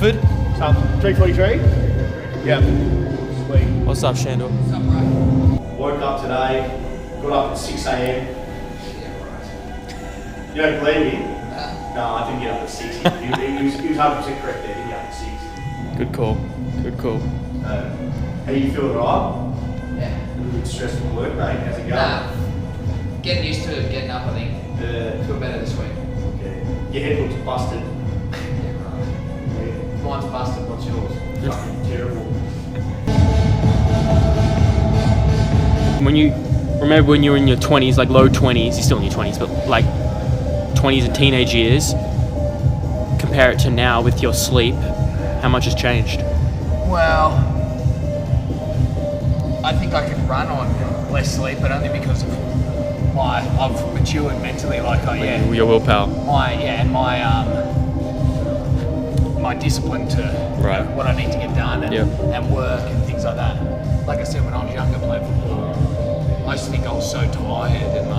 Woodford. 343? Yeah. Sweet. What's up, Sandor? Woke up today, got up at 6 a.m. You don't believe me? No, I didn't get up at 6. He was 100% correct there, didn't get up at 6. Good call. Good call. How you feeling, right? Yeah. A little bit stressed from work, mate. How's it going? Nah. Getting used to getting up, I think. Feel better this week. Okay. Your head looks busted. Yeah, right. Mine's busted, what's yours? Fucking terrible. When you remember when you were in your 20s, like low 20s, you're still in your 20s, but like 20s and teenage years, compare it to now with your sleep, how much has changed? Well, I think I can run on less sleep, but only because of I've matured mentally, Your willpower. My discipline to Right. what I need to get done and work and things like that. Like I said, when I was younger playing football, I used to think I was so tired and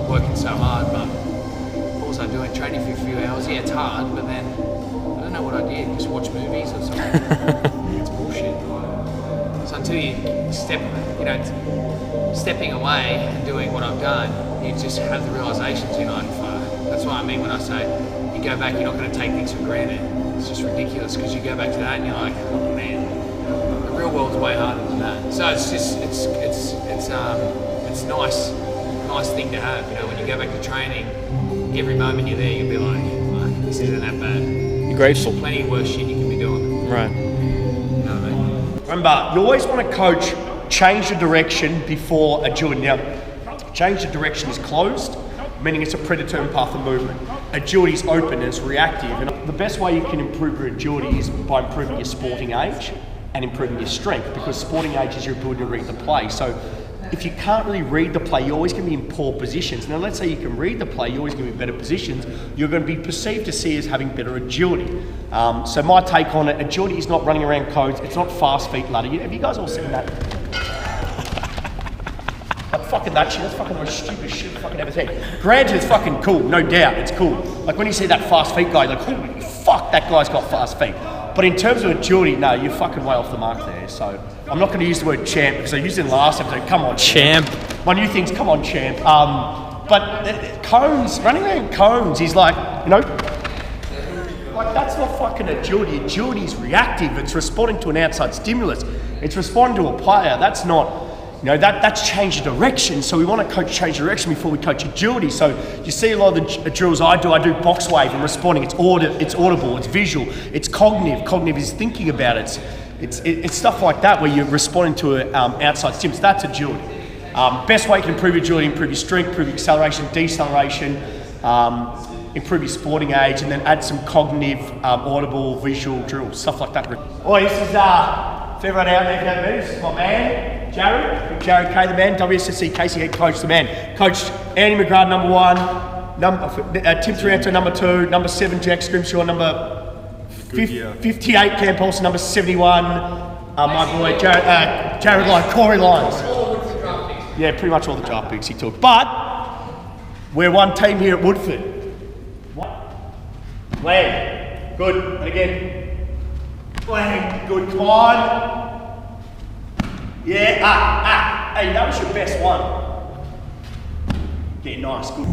working so hard, but what was I doing? Training for a few hours. Yeah, it's hard, but then I don't know what I did. Just watch movies or something. It's bullshit. So until you stepping away and doing what I've done, you just have the realizations, that's what I mean when I say you go back, you're not going to take things for granted. It's just ridiculous because you go back to that and you're like, oh man, the real world's way harder than that. So it's just it's nice thing to have. When you go back to training, every moment you're there, you'll be like, this isn't that bad. You're grateful. There's plenty of worse shit you can be doing. Right. You know what I mean? Remember, you always want to coach change the direction before agility. Now, change the direction is closed, meaning it's a predetermined path of movement. Agility is open and it's reactive. And the best way you can improve your agility is by improving your sporting age and improving your strength, because sporting age is your ability to read the play. So if you can't really read the play, you're always going to be in poor positions. Now, let's say you can read the play, you're always going to be in better positions. You're going to be perceived to see as having better agility. So my take on it, agility is not running around codes. It's not fast feet ladder. Have you guys all seen that? Like fucking that shit, that's fucking the most stupid shit I've fucking ever seen. Granted, it's fucking cool, no doubt, it's cool. Like when you see that fast feet guy, like holy fuck, that guy's got fast feet. But in terms of agility, no, you're fucking way off the mark there. So I'm not going to use the word champ because I used it in the last episode. Come on, Champ. My new thing's come on, champ. But cones, running around cones is like, like that's not fucking agility. Agility is reactive. It's responding to an outside stimulus. It's responding to a player. That's not. That's change the direction. So we want to coach change direction before we coach agility. So you see a lot of the drills I do box wave and responding. It's audible, it's visual, it's cognitive. Cognitive is thinking about it. It's stuff like that where you're responding to an outside stimulus. That's agility. Best way you can improve agility, improve your strength, improve your acceleration, deceleration, improve your sporting age, and then add some cognitive, audible, visual drills, stuff like that. Oh, this is for everyone out there, this is my man. Jared K, the man, WSSC Casey head coach, the man. Coached Andy McGrath, number 1, Tim Taranto, number 2, number 7, Jack Scrimshaw, number 58, Cam Paulson, number 71, my boy, Jared Lyons, Corey Lyons. Yeah, pretty much all the draft picks he took. But we're one team here at Woodford. What? Land. Good. And again. Land. Good. Come on. Yeah, hey, that was your best one. Yeah, nice, good.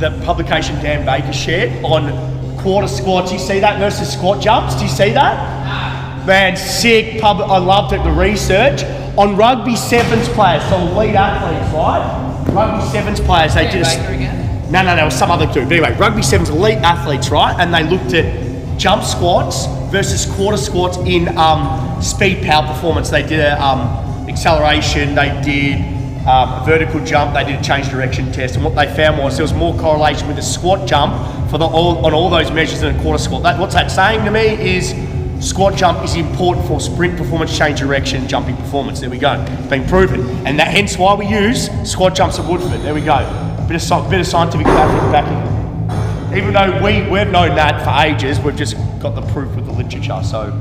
The publication Dan Baker shared on quarter squats, do you see that versus squat jumps? Do you see that? Man, sick, I loved it, the research. On rugby sevens players, so elite athletes, right? Rugby sevens players, they did Baker again? No, there was some other two. But anyway, rugby sevens elite athletes, right? And they looked at jump squats versus quarter squats in speed power performance. They did acceleration, they did a vertical jump, they did a change direction test, and what they found was there was more correlation with a squat jump on all those measures than a quarter squat. What's that saying to me is squat jump is important for sprint performance, change direction, jumping performance. There we go, it's been proven, and that hence why we use squat jumps at Woodford. There we go, bit of scientific backing. Even though we've known that for ages, we've just got the proof with the literature. So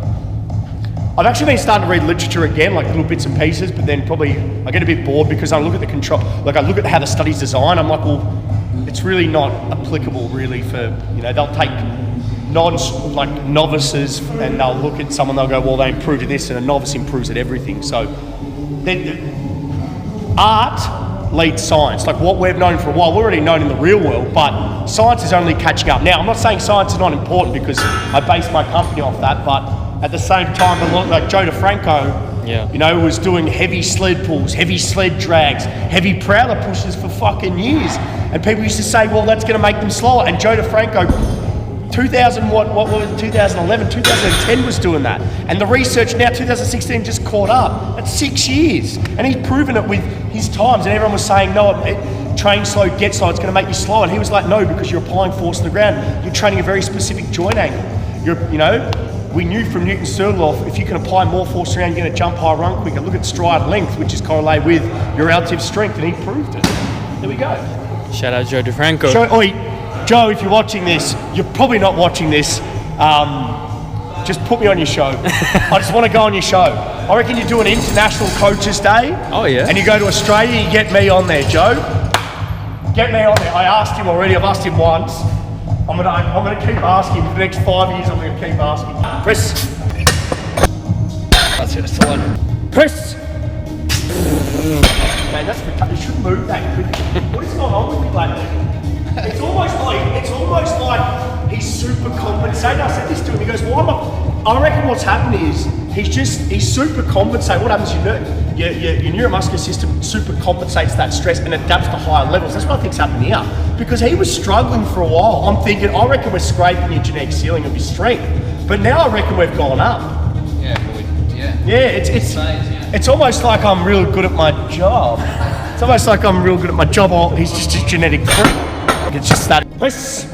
I've actually been starting to read literature again, like little bits and pieces, but then probably I get a bit bored because I look at the control, like I look at how the study's designed, I'm like, well, it's really not applicable really for, they'll take novices, and they'll look at someone, they'll go, well, they improved at this, and a novice improves at everything. So art leads science. Like what we've known for a while, we're already known in the real world, but science is only catching up. Now, I'm not saying science is not important because I base my company off that, but at the same time, like Joe DeFranco, you know, was doing heavy sled pulls, heavy sled drags, heavy prowler pushes for fucking years. And people used to say, well, that's going to make them slower. And Joe DeFranco, 2011, 2010 was doing that. And the research now, 2016, just caught up. That's 6 years. And he's proven it with his times. And everyone was saying, no, train slow, get slow, it's going to make you slow. And he was like, no, because you're applying force on the ground. You're training a very specific joint angle. We knew from Newton's third law, if you can apply more force around, you're going to jump higher, run quicker. Look at stride length, which is correlated with your relative strength, and he proved it. There we go. Shout out Joe DeFranco. Joe, if you're watching this, you're probably not watching this. Just put me on your show. I just want to go on your show. I reckon you do an International Coaches Day. Oh, yeah. And you go to Australia, you get me on there, Joe. Get me on there. I asked him already. I've asked him once. I'm gonna keep asking for the next 5 years. I'm gonna keep asking. Press. That's it. It's the one. Press. Man, that's you shouldn't move that quickly. What is going on with me lately? It's almost like he's super compensating. I said this to him. He goes, "Well, I reckon what's happened is he's super compensating. What happens? Your neuromuscular system super compensates that stress and adapts to higher levels. That's what I think's happened here. Because he was struggling for a while. I'm thinking, I reckon we're scraping your genetic ceiling of his strength. But now I reckon we've gone up. It's almost like I'm real good at my job. It's almost like I'm real good at my job. Or he's just a genetic freak. It's just that. Press.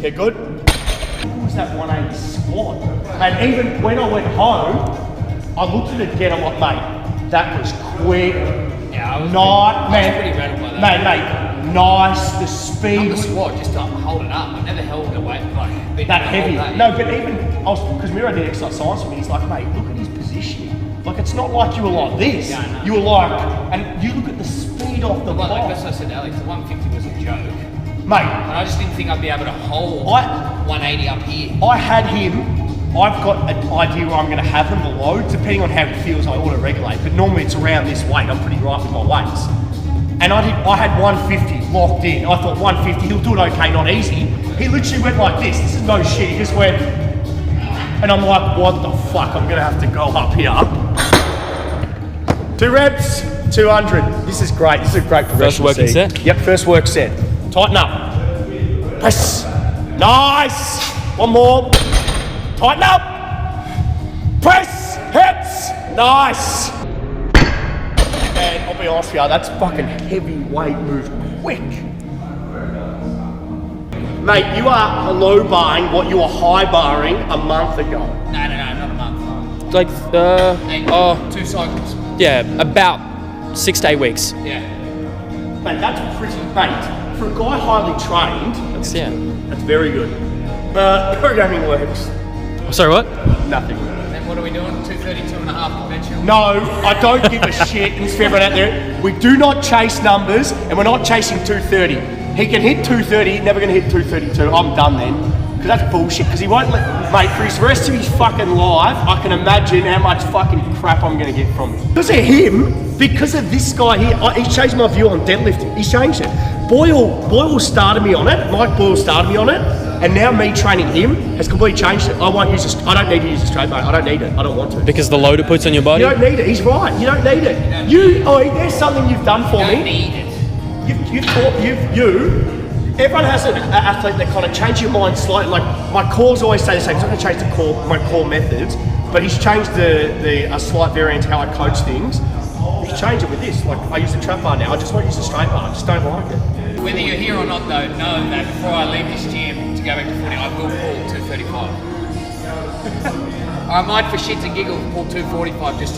Yeah, good. What was that 180 squat? And even when I went home, I looked at it again. I'm like, mate, that was quick. Yeah, I was pretty rattled by that. Mate, nice. The speed. On the squat, just to hold it up. I never held the weight like that heavy. No, but even because Miro did exercise science with me, he's like, mate, look at his positioning. Like it's not like you were like this. Yeah, no. You were like, and you look at the speed off the like bar. that's what I said to Alex. The 150 was a joke. Mate, and I just didn't think I'd be able to hold 180 up here. I had him. I've got an idea where I'm going to have him below, depending on how he feels. I auto-regulate, but normally it's around this weight. I'm pretty right with my weights. And I had 150 locked in. I thought 150, he'll do it okay, not easy. He literally went like this. This is no shit. He just went, and I'm like, what the fuck? I'm going to have to go up here. 2 reps, 200. This is great. This is a great progression. First working set? Yep, first work set. Tighten up. Press. Nice. One more. Tighten up. Press. Hips. Nice. And I'll be honest with you, that's fucking heavy weight move quick. Mate, you are low barring what you were high barring a month ago. No, not a month. Like, 2 cycles. yeah, about 6 to 8 weeks. Yeah. Mate, that's pretty, mate. For a guy highly trained, That's very good. Programming works. Sorry, what? Nothing. Then what are we doing? 232.5 conventional? No, I don't give a shit. And for everyone out there, we do not chase numbers, and we're not chasing 230. He can hit 230, he's never going to hit 232. I'm done then. Because that's bullshit. Because he won't let, mate, for his rest of his fucking life, I can imagine how much fucking crap I'm going to get from him. Because of him, because of this guy here, he's changed my view on deadlifting. He's changed it. Boyle started me on it. Mike Boyle started me on it. And now me training him has completely changed it. I don't need to use a straight bar. I don't need it. I don't want to. Because the load it puts on your body? You don't need it. He's right. You don't need it. There's something you've done for me. You don't need it. Everyone has an athlete that kind of changes your mind slightly. Like my cores always stay the same. He's not going to change my core methods, but he's changed a slight variant how I coach things. He's changed it with this. Like I use a trap bar now. I just won't use a straight bar. I just don't like it. Whether you're here or not, though, know that before I leave this gym to go back to footy, I will pull 235. I might, for shits and giggles, pull 245 just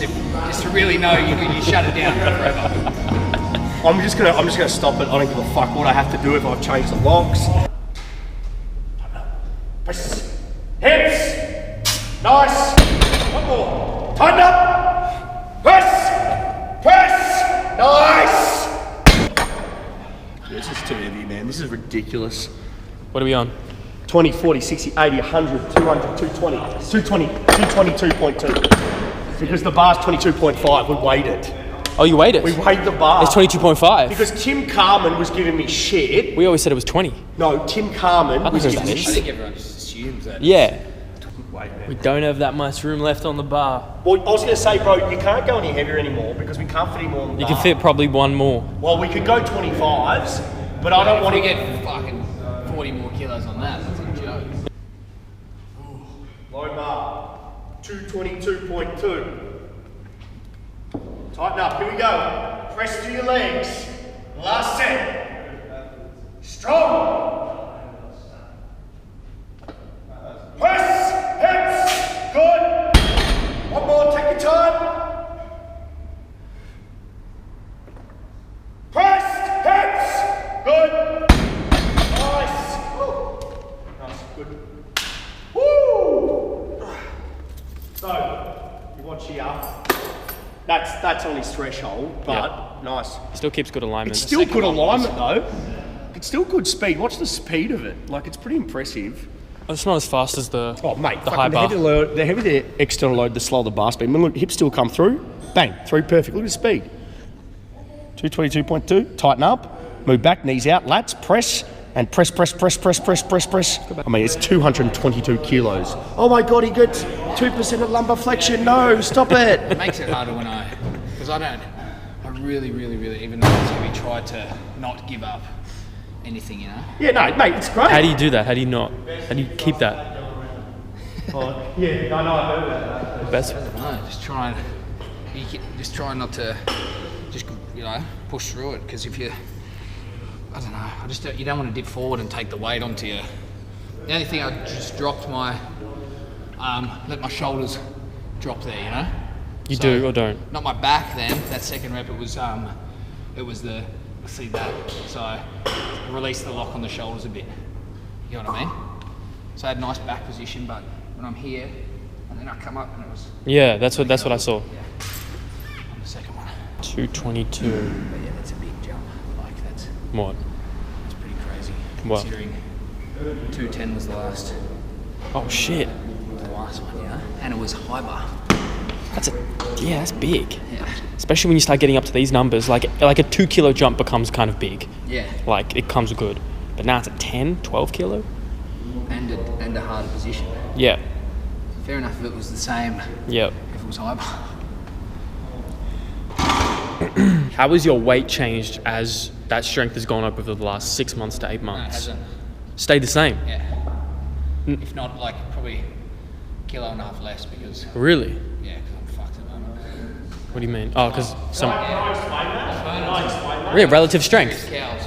to really know you shut it down forever. I'm just gonna stop it. I don't give a fuck what I have to do if I've changed the locks. Press. Hips. Nice. One more. Tighten up. Press. Nice. This is too heavy, man. This is ridiculous. What are we on? 20, 40, 60, 80, 100, 200, 220, 222.2. Because the bar's 22.5, we weighed it. Oh, you weighed it? We weighed the bar. It's 22.5. Because Tim Carman was giving me shit. We always said it was 20. No, Tim Carman was know giving that me is. I shit. think everyone just assumes that. Yeah. Wait, man. We don't have that much room left on the bar. Well, I was going to say, bro, you can't go any heavier anymore because we can't fit any more on the You bar. can fit probably one more. Well, we could go 25s, but I don't want to get fucking 40 more kilos on that. That's a joke. Low bar, 222.2. Tighten up, here we go. Press to your legs. Last set. Strong. Press, hips, good. One more, take your time. Press, hips, good. Nice. Woo. Nice, good. Woo! So, you watch here. That's on his threshold, but nice. Still keeps good alignment. It's still good alignment though. It's still good speed. Watch the speed of it. Like, it's pretty impressive. It's not as fast as the Mate, the high the bar. heavier the external load, the slower the bar speed. I mean, look, hips still come through. Bang, through perfect. Look at the speed. 222.2, tighten up, move back, knees out, lats, press, and press. I mean, it's 222 kilos. Oh my God, he gets 2% of lumbar flexion. No, stop it. It makes it harder when because I really, even though it's heavy, try to not give up anything, you know? Yeah, no, mate, it's great. How do you do that? How do you not? How do you keep that? Yeah, I know, I heard about that. Best. No, just try not to, push through it. Because if you, I don't know, you don't want to dip forward and take the weight onto you. The only thing I just dropped my, let my shoulders drop there, you know? You do or don't? Not my back then. That second rep, it was the, see that. So I released the lock on the shoulders a bit. You know what I mean? So I had a nice back position, but when I'm here, and then I come up and it was... Yeah, that's what I saw. Yeah. On the second one. 222. But yeah, that's a big jump. Like that's What? pretty crazy. What? Considering 210 was the last Oh shit. one, yeah. And it was high bar. That's big. Yeah. Especially when you start getting up to these numbers, like a 2 kilo jump becomes kind of big. Yeah. Like it comes good. But now it's a 10, 12 kilo? And a harder position. Yeah. Fair enough if it was the same Yeah. if it was high bar. How has your weight changed as that strength has gone up over the last 6 months to 8 No, it months? hasn't. Stayed the same? Yeah. If not, like probably a kilo and a half less because Really? yeah, because I'm fucked at the moment. What do you mean? Oh, because some... Yeah, Yeah, relative strength. cows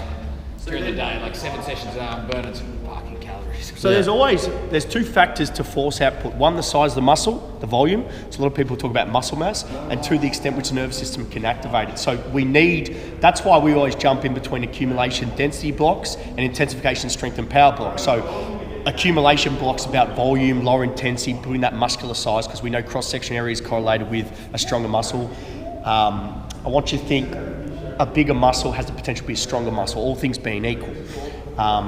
during the day, like 7 sessions an hour, burning some fucking calories. So there's two factors to force output. One, the size of the muscle, the volume. So a lot of people talk about muscle mass, and two, the extent which the nervous system can activate it. So that's why we always jump in between accumulation density blocks and intensification strength and power blocks. So accumulation blocks about volume, lower intensity, building that muscular size, because we know cross-section area is correlated with a stronger muscle. I want you to think a bigger muscle has the potential to be a stronger muscle, all things being equal.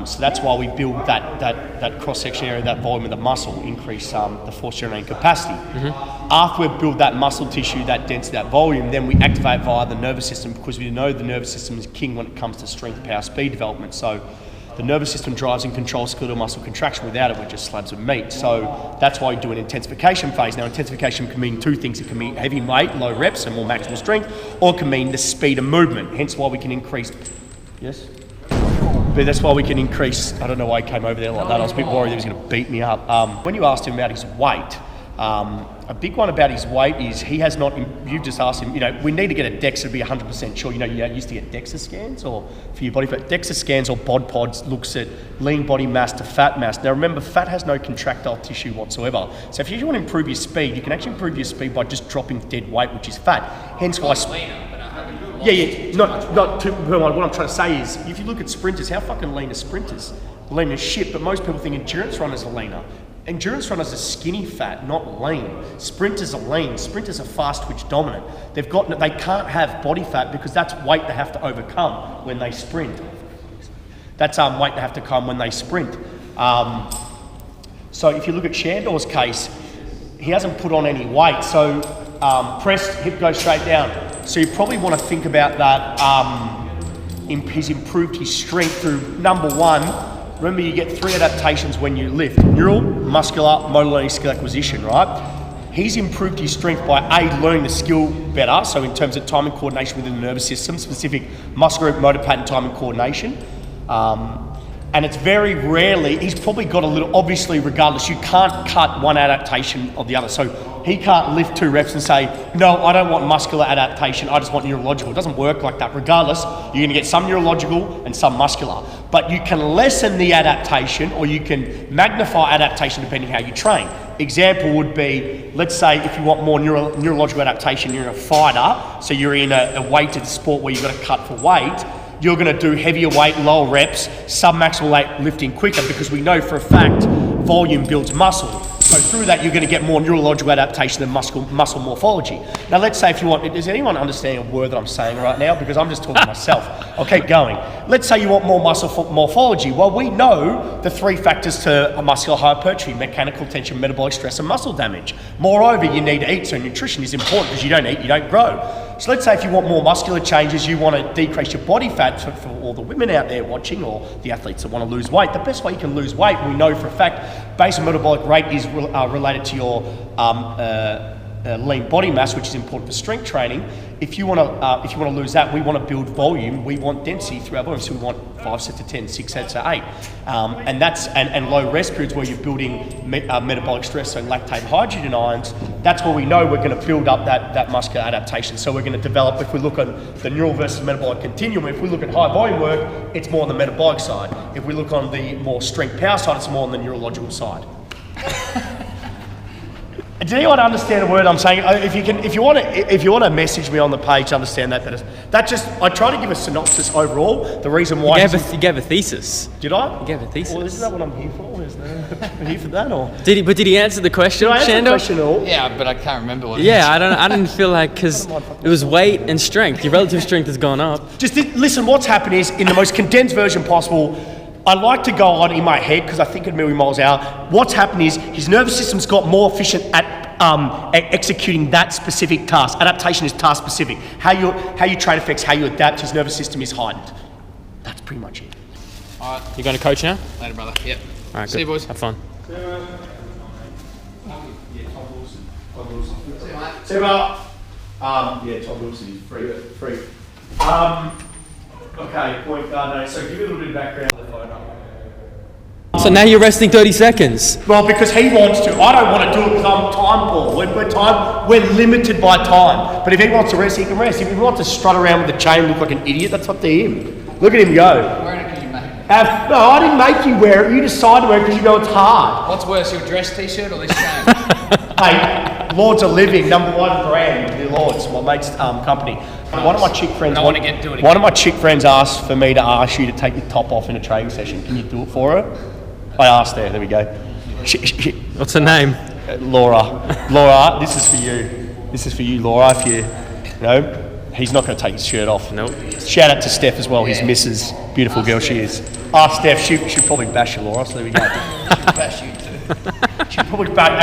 So that's why we build that cross-section area, that volume of the muscle, increase the force generating capacity. After we build that muscle tissue, that density, that volume, then we activate via the nervous system, because we know the nervous system is king when it comes to strength, power, speed development. So the nervous system drives and controls skeletal muscle contraction. Without it, we're just slabs of meat. So that's why we do an intensification phase. Now, intensification can mean two things. It can mean heavy weight, low reps, and more maximal strength, or it can mean the speed of movement. Hence why we can increase... Yes? But that's why we can increase... I don't know why he came over there like that. I was a bit worried he was going to beat me up. When you asked him about his weight, a big one about his weight is he has not... You've just asked him, we need to get a DEXA to be 100% sure. You used to get DEXA scans or for your body fat. DEXA scans or bod pods looks at lean body mass to fat mass. Now remember, fat has no contractile tissue whatsoever. So if you want to improve your speed, you can actually improve your speed by just dropping dead weight, which is fat. Hence why... Not too... What I'm trying to say is, if you look at sprinters, how fucking lean are sprinters? Lean as shit, but most people think endurance runners are leaner. Endurance runners are skinny fat, not lean. Sprinters are lean. Sprinters are fast twitch dominant. They can't have body fat because that's weight they have to overcome when they sprint. That's weight they have to come when they sprint. So if you look at Sandor's case, he hasn't put on any weight, so press, hip goes straight down. So you probably want to think about that. He's improved his strength through, number one, remember you get 3 adaptations when you lift: neural, muscular, motor learning, skill acquisition, right? He's improved his strength by learning the skill better, so in terms of time and coordination within the nervous system, specific muscle group, motor pattern, time and coordination. And it's very rarely, he's probably got a little, obviously regardless, you can't cut one adaptation of the other. So he can't lift 2 reps and say, no, I don't want muscular adaptation, I just want neurological. It doesn't work like that. Regardless, you're gonna get some neurological and some muscular. But you can lessen the adaptation or you can magnify adaptation depending how you train. Example would be, let's say if you want more neurological adaptation, you're a fighter, so you're in a weighted sport where you've got to cut for weight, you're going to do heavier weight, lower reps, sub-maximal weight lifting quicker, because we know for a fact volume builds muscle. So through that, you're going to get more neurological adaptation than muscle morphology. Now, let's say if you want, does anyone understand a word that I'm saying right now? Because I'm just talking to myself. I'll keep going. Let's say you want more muscle morphology. Well, we know the 3 factors to a muscular hypertrophy: mechanical tension, metabolic stress, and muscle damage. Moreover, you need to eat, so nutrition is important, because you don't eat, you don't grow. So let's say if you want more muscular changes, you want to decrease your body fat, for all the women out there watching, or the athletes that want to lose weight. The best way you can lose weight, we know for a fact, basal metabolic rate is related to your lean body mass, which is important for strength training. If you want to lose that, we want to build volume. We want density through our volume. So we want 5 sets of 10, 6 sets of 8, and low rest periods where you're building metabolic stress, so lactate hydrogen ions. That's where we know we're going to build up that muscular adaptation. So we're going to develop. If we look at the neural versus metabolic continuum, if we look at high volume work, it's more on the metabolic side. If we look on the more strength power side, it's more on the neurological side. Does anyone understand the word I'm saying? If you want to message me on the page to understand that just, I try to give a synopsis overall. The reason why You gave a thesis. Did I? You gave a thesis. Well, isn't that what I'm here for? I'm here for that, or Did he answer the question, did I answer the Sandor? question at all? Yeah, but I can't remember what. Yeah, I didn't feel like, because it was weight and strength. Your relative strength has gone up. Just listen. What's happened is, in the most condensed version possible, I like to go on in my head because I think at a million miles an hour. What's happened is his nervous system's got more efficient at executing that specific task. Adaptation is task specific. How you train affects how you adapt. His nervous system is heightened. That's pretty much it. All right, You going to coach now? later, brother. Yep. All right, See you, good. boys. Have fun. See you, brother. Tom Wilson is free. Okay, point guard. No, so give me a little bit of background on the photo. So now you're resting 30 seconds. Well, because he wants to. I don't want to do it because I'm time poor. We're limited by time. But if he wants to rest, he can rest. If he wants to strut around with the chain and look like an idiot, that's up to him. Look at him go. Wearing it because you made it. No, I didn't make you wear it. You decided to wear it because you know it's hard. What's worse, your dress t-shirt or this chain? Hey, Lords of Living, #1 brand, the Lords, my mate's company. One of my chick friends. I want to do it One of my chick friends asked for me to ask you to take your top off in a training session. Can you do it for her? I asked her. There we go. What's her name? Laura. Laura, this is for you. This is for you, Laura. If you know, he's not going to take his shirt off. Nope. Shout out to Steph as well. His missus, beautiful girl she is. Ask Steph. She'll probably bash you, Laura. So there we go. Bash you too. She'll probably bash.